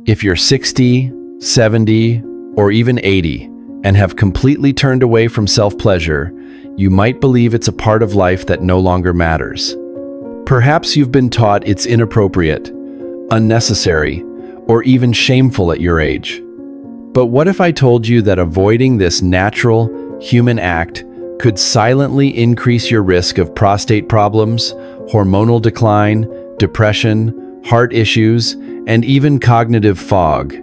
If you're 60, 70, or even 80 and have completely turned away from self-pleasure, you might believe it's a part of life that no longer matters. Perhaps you've been taught it's inappropriate, unnecessary, or even shameful at your age. But what if I told you that avoiding this natural, human act could silently increase your risk of prostate problems, hormonal decline, depression, heart issues, and even cognitive fog?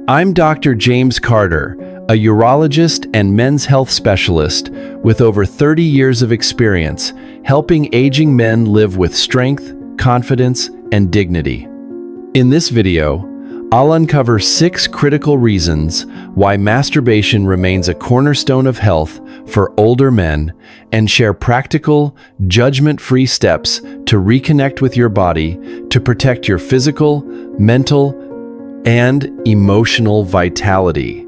I'm Dr. James Carter, a urologist and men's health specialist with over 30 years of experience helping aging men live with strength, confidence, and dignity. In this video, I'll uncover 6 critical reasons why masturbation remains a cornerstone of health for older men and share practical, judgment-free steps to reconnect with your body to protect your physical, mental, and emotional vitality.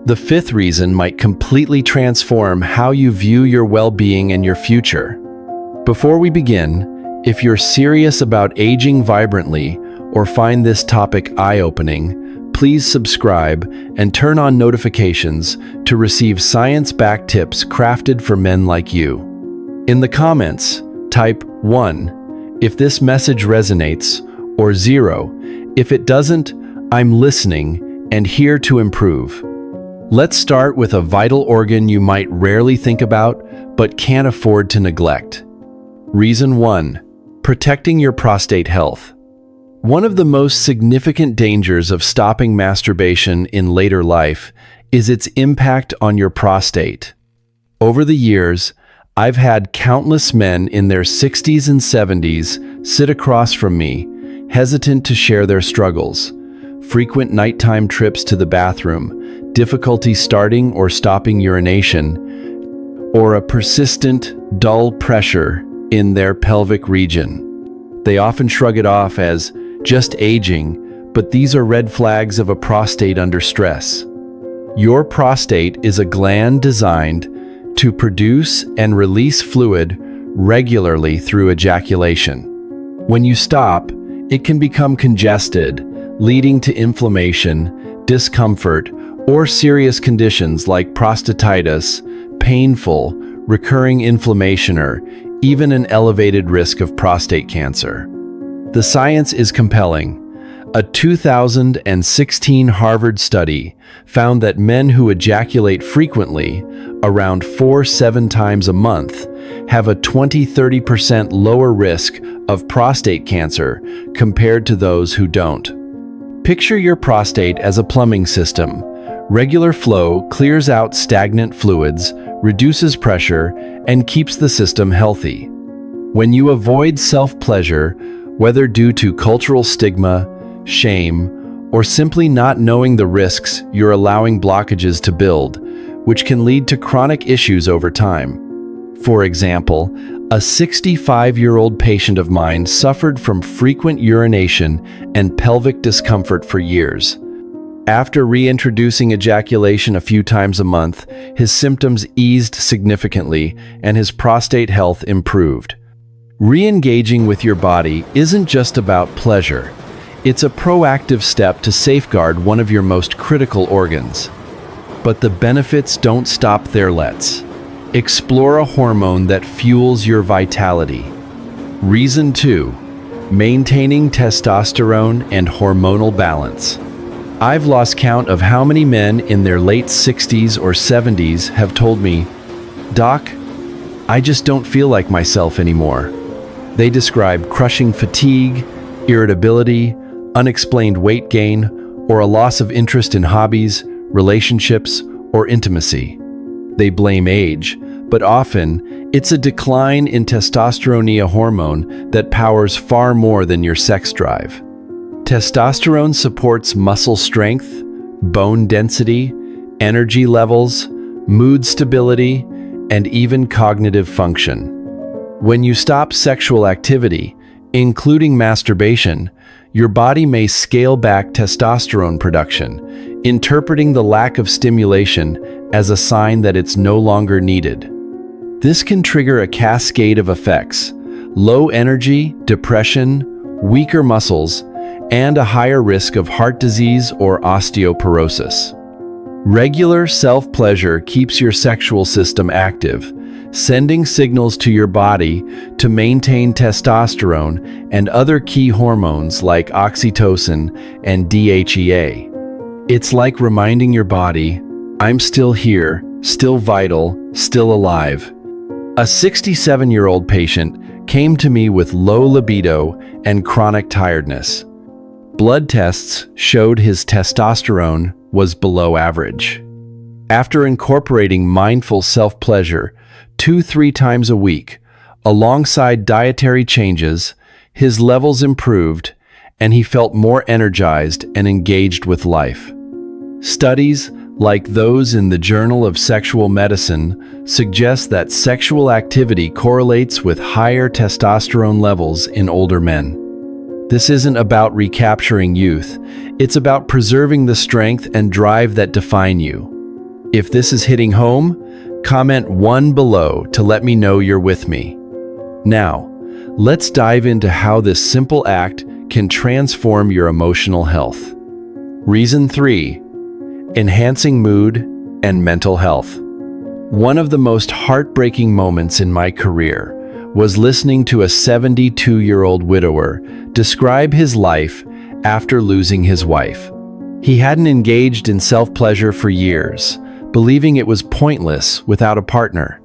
The 5th reason might completely transform how you view your well-being and your future. Before we begin, if you're serious about aging vibrantly or find this topic eye-opening, please subscribe and turn on notifications to receive science-backed tips crafted for men like you. In the comments, type 1 if this message resonates, or 0 if it doesn't. I'm listening and here to improve. Let's start with a vital organ you might rarely think about but can't afford to neglect. Reason 1: protecting your prostate health. One of the most significant dangers of stopping masturbation in later life is its impact on your prostate. Over the years, I've had countless men in their 60s and 70s sit across from me, hesitant to share their struggles. Frequent nighttime trips to the bathroom, difficulty starting or stopping urination, or a persistent, dull pressure in their pelvic region. They often shrug it off as just aging, but these are red flags of a prostate under stress. Your prostate is a gland designed to produce and release fluid regularly through ejaculation. When you stop, it can become congested, leading to inflammation, discomfort, or serious conditions like prostatitis, painful, recurring inflammation, or even an elevated risk of prostate cancer. The science is compelling. A 2016 Harvard study found that men who ejaculate frequently, around 4-7 times a month, have a 20-30% lower risk of prostate cancer compared to those who don't. Picture your prostate as a plumbing system. Regular flow clears out stagnant fluids, reduces pressure, and keeps the system healthy. When you avoid self-pleasure, whether due to cultural stigma, shame, or simply not knowing the risks, you're allowing blockages to build, which can lead to chronic issues over time. For example, a 65-year-old patient of mine suffered from frequent urination and pelvic discomfort for years. After reintroducing ejaculation a few times a month, his symptoms eased significantly and his prostate health improved. Re-engaging with your body isn't just about pleasure. It's a proactive step to safeguard one of your most critical organs. But the benefits don't stop there. Let's explore a hormone that fuels your vitality. Reason 2: maintaining testosterone and hormonal balance. I've lost count of how many men in their late 60s or 70s have told me, "Doc, I just don't feel like myself anymore." They describe crushing fatigue, irritability, unexplained weight gain, or a loss of interest in hobbies, relationships, or intimacy. They blame age, but often it's a decline in testosterone, a hormone that powers far more than your sex drive. Testosterone supports muscle strength, bone density, energy levels, mood stability, and even cognitive function. When you stop sexual activity, including masturbation, your body may scale back testosterone production, interpreting the lack of stimulation as a sign that it's no longer needed. This can trigger a cascade of effects: low energy, depression, weaker muscles, and a higher risk of heart disease or osteoporosis. Regular self-pleasure keeps your sexual system active, sending signals to your body to maintain testosterone and other key hormones like oxytocin and DHEA. It's like reminding your body, I'm still here, still vital, still alive. A 67-year-old patient came to me with low libido and chronic tiredness. Blood tests showed his testosterone was below average. After incorporating mindful self-pleasure 2-3 times a week, alongside dietary changes, his levels improved and he felt more energized and engaged with life. Studies, like those in the Journal of Sexual Medicine, suggest that sexual activity correlates with higher testosterone levels in older men. This isn't about recapturing youth, it's about preserving the strength and drive that define you. If this is hitting home, comment 1 below to let me know you're with me. Now, let's dive into how this simple act can transform your emotional health. Reason 3. Enhancing mood and mental health. One of the most heartbreaking moments in my career was listening to a 72-year-old widower describe his life after losing his wife. He hadn't engaged in self-pleasure for years, believing it was pointless without a partner.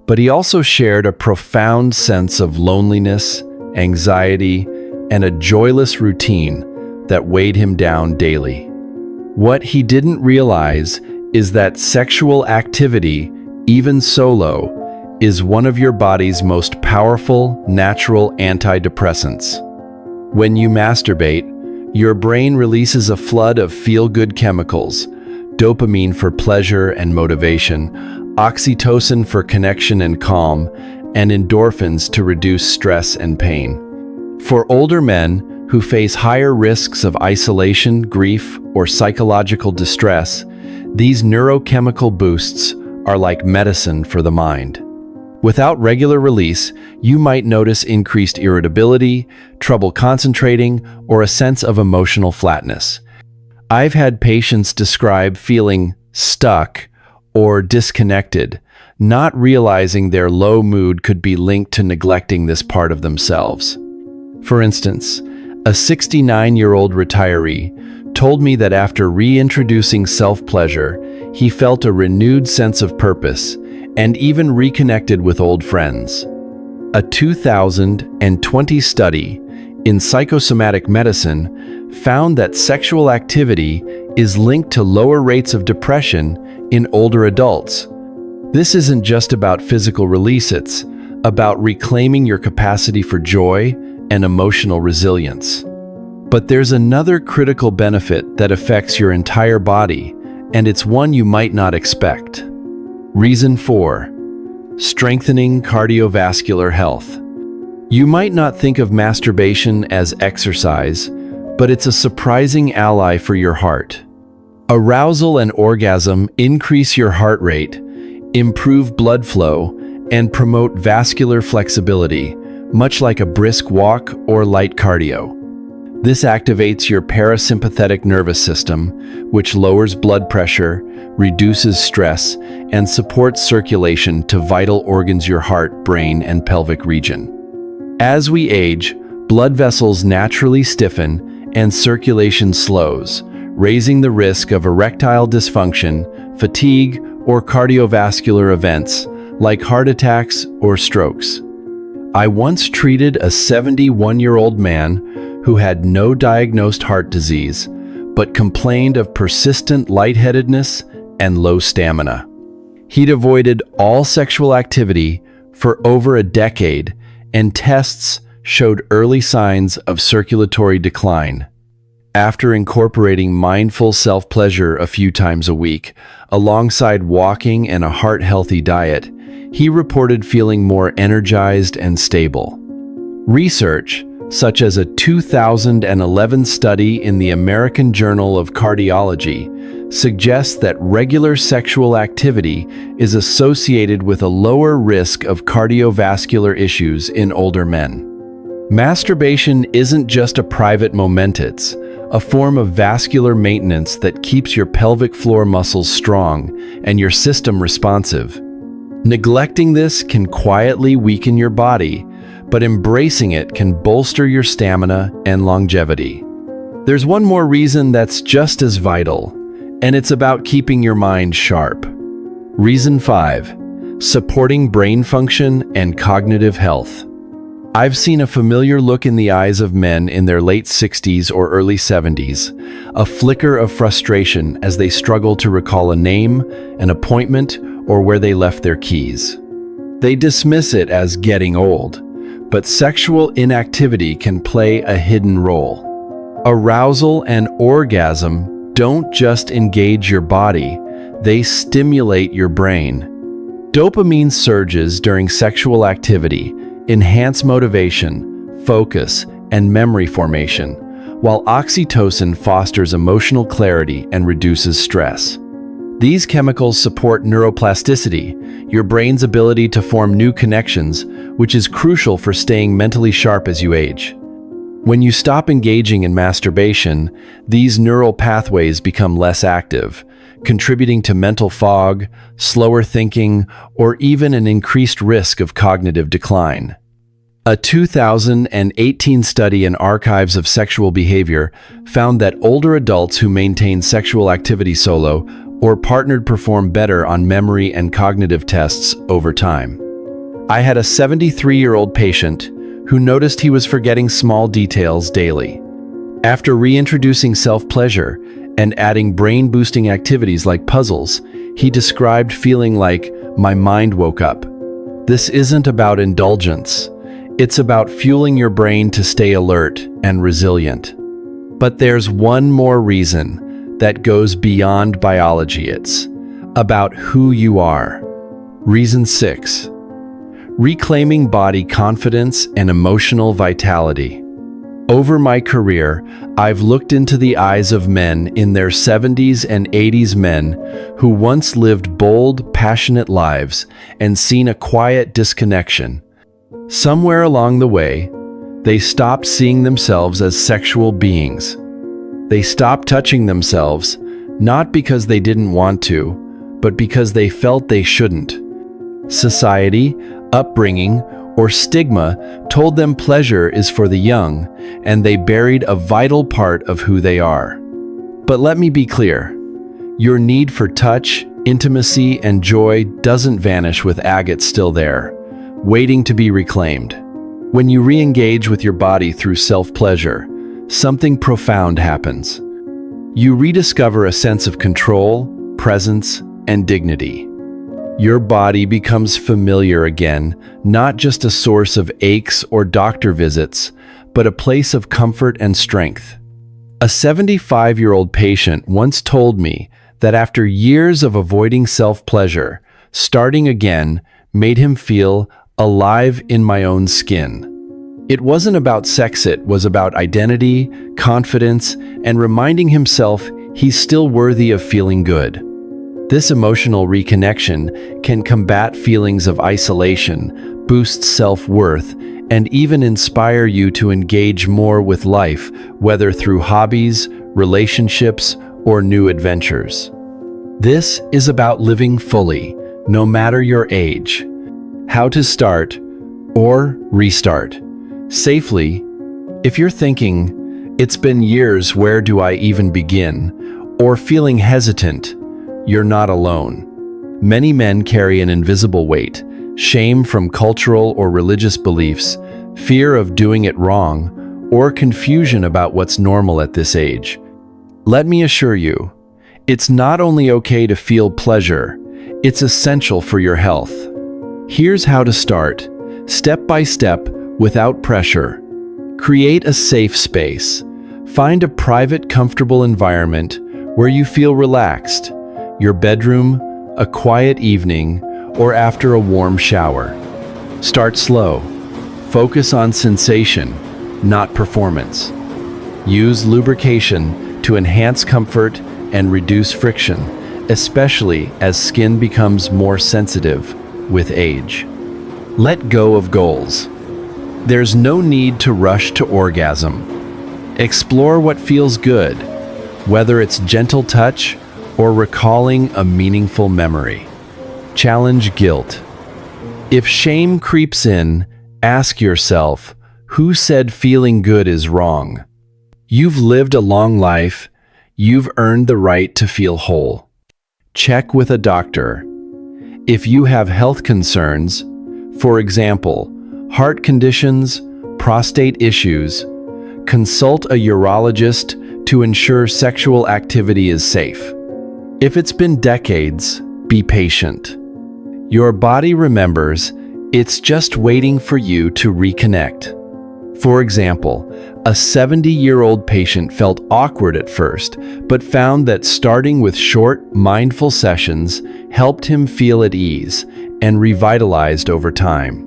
But he also shared a profound sense of loneliness, anxiety, and a joyless routine that weighed him down daily. What he didn't realize is that sexual activity, even solo, is one of your body's most powerful natural antidepressants. When you masturbate, your brain releases a flood of feel-good chemicals, dopamine for pleasure and motivation, oxytocin for connection and calm, and endorphins to reduce stress and pain. For older men who face higher risks of isolation, grief, or psychological distress, these neurochemical boosts are like medicine for the mind. Without regular release, you might notice increased irritability, trouble concentrating, or a sense of emotional flatness. I've had patients describe feeling stuck or disconnected, not realizing their low mood could be linked to neglecting this part of themselves. For instance, a 69-year-old retiree told me that after reintroducing self-pleasure, he felt a renewed sense of purpose and even reconnected with old friends. A 2020 study in psychosomatic medicine found that sexual activity is linked to lower rates of depression in older adults. This isn't just about physical release, it's about reclaiming your capacity for joy and emotional resilience. But there's another critical benefit that affects your entire body, and it's one you might not expect. Reason 4. Strengthening cardiovascular health. You might not think of masturbation as exercise, but it's a surprising ally for your heart. Arousal and orgasm increase your heart rate, improve blood flow, and promote vascular flexibility, much like a brisk walk or light cardio. This activates your parasympathetic nervous system, which lowers blood pressure, reduces stress, and supports circulation to vital organs your heart, brain, and pelvic region. As we age, blood vessels naturally stiffen and circulation slows, raising the risk of erectile dysfunction, fatigue, or cardiovascular events like heart attacks or strokes. I once treated a 71-year-old man who had no diagnosed heart disease, but complained of persistent lightheadedness and low stamina. He'd avoided all sexual activity for over a decade, and tests showed early signs of circulatory decline. After incorporating mindful self-pleasure a few times a week, alongside walking and a heart-healthy diet, he reported feeling more energized and stable. Research, such as a 2011 study in the American Journal of Cardiology, suggests that regular sexual activity is associated with a lower risk of cardiovascular issues in older men. Masturbation isn't just a private moment, it's a form of vascular maintenance that keeps your pelvic floor muscles strong and your system responsive. Neglecting this can quietly weaken your body, but embracing it can bolster your stamina and longevity. There's one more reason that's just as vital, and it's about keeping your mind sharp. Reason 5. Supporting brain function and cognitive health. I've seen a familiar look in the eyes of men in their late 60s or early 70s, a flicker of frustration as they struggle to recall a name, an appointment, or where they left their keys. They dismiss it as getting old, but sexual inactivity can play a hidden role. Arousal and orgasm don't just engage your body, they stimulate your brain. Dopamine surges during sexual activity enhance motivation, focus, and memory formation, while oxytocin fosters emotional clarity and reduces stress. These chemicals support neuroplasticity, your brain's ability to form new connections, which is crucial for staying mentally sharp as you age. When you stop engaging in masturbation, these neural pathways become less active, contributing to mental fog, slower thinking, or even an increased risk of cognitive decline. A 2018 study in Archives of Sexual Behavior found that older adults who maintain sexual activity solo or partnered perform better on memory and cognitive tests over time. I had a 73-year-old patient who noticed he was forgetting small details daily. After reintroducing self-pleasure and adding brain-boosting activities like puzzles, he described feeling like, "My mind woke up." This isn't about indulgence. It's about fueling your brain to stay alert and resilient. But there's one more reason that goes beyond biology. It's about who you are. Reason 6. Reclaiming body confidence and emotional vitality. Over my career, I've looked into the eyes of men in their 70s and 80s, men who once lived bold, passionate lives and seen a quiet disconnection. Somewhere along the way, they stopped seeing themselves as sexual beings. They stopped touching themselves, not because they didn't want to, but because they felt they shouldn't. Society, upbringing, or stigma told them pleasure is for the young, and they buried a vital part of who they are. But let me be clear, your need for touch, intimacy, and joy doesn't vanish with agate still there, waiting to be reclaimed. When you re-engage with your body through self-pleasure, something profound happens. You rediscover a sense of control, presence, and dignity. Your body becomes familiar again, not just a source of aches or doctor visits, but a place of comfort and strength. A 75-year-old patient once told me that after years of avoiding self-pleasure, starting again made him feel alive in my own skin. It wasn't about sex, it was about identity, confidence, and reminding himself he's still worthy of feeling good. This emotional reconnection can combat feelings of isolation, boost self-worth, and even inspire you to engage more with life, whether through hobbies, relationships, or new adventures. This is about living fully, no matter your age. How to start or restart safely. If you're thinking, "It's been years, where do I even begin?" or feeling hesitant, you're not alone. Many men carry an invisible weight, shame from cultural or religious beliefs, fear of doing it wrong, or confusion about what's normal at this age. Let me assure you, it's not only okay to feel pleasure, it's essential for your health. Here's how to start, step by step, without pressure. Create a safe space. Find a private, comfortable environment where you feel relaxed. Your bedroom, a quiet evening, or after a warm shower. Start slow. Focus on sensation, not performance. Use lubrication to enhance comfort and reduce friction, especially as skin becomes more sensitive with age. Let go of goals. There's no need to rush to orgasm. Explore what feels good, whether it's gentle touch or recalling a meaningful memory. Challenge guilt. If shame creeps in, ask yourself, who said feeling good is wrong? You've lived a long life. You've earned the right to feel whole. Check with a doctor. If you have health concerns, for example, heart conditions, prostate issues, consult a urologist to ensure sexual activity is safe. If it's been decades, be patient. Your body remembers, it's just waiting for you to reconnect. For example, a 70-year-old patient felt awkward at first, but found that starting with short, mindful sessions helped him feel at ease and revitalized over time.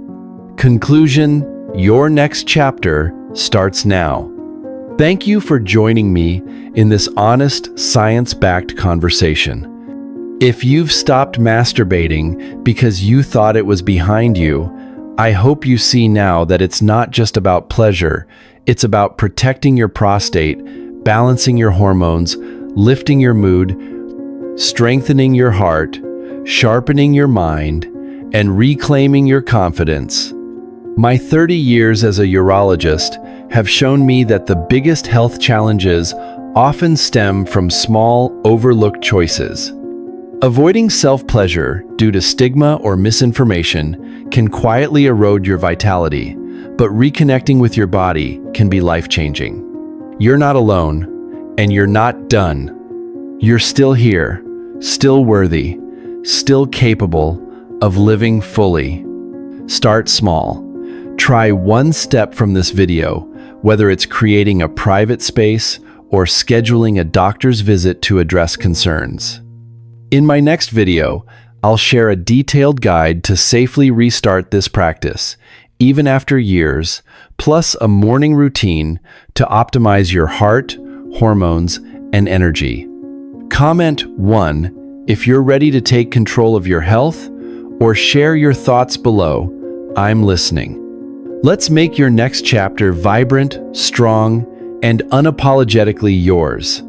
Conclusion: your next chapter starts now. Thank you for joining me in this honest, science-backed conversation. If you've stopped masturbating because you thought it was behind you, I hope you see now that it's not just about pleasure, it's about protecting your prostate, balancing your hormones, lifting your mood, strengthening your heart, sharpening your mind, and reclaiming your confidence. My 30 years as a urologist have shown me that the biggest health challenges often stem from small, overlooked choices. Avoiding self-pleasure due to stigma or misinformation can quietly erode your vitality, but reconnecting with your body can be life-changing. You're not alone, and you're not done. You're still here, still worthy, still capable of living fully. Start small. Try one step from this video, whether it's creating a private space or scheduling a doctor's visit to address concerns. In my next video, I'll share a detailed guide to safely restart this practice, even after years, plus a morning routine to optimize your heart, hormones, and energy. Comment 1 if you're ready to take control of your health, or share your thoughts below. I'm listening. Let's make your next chapter vibrant, strong, and unapologetically yours.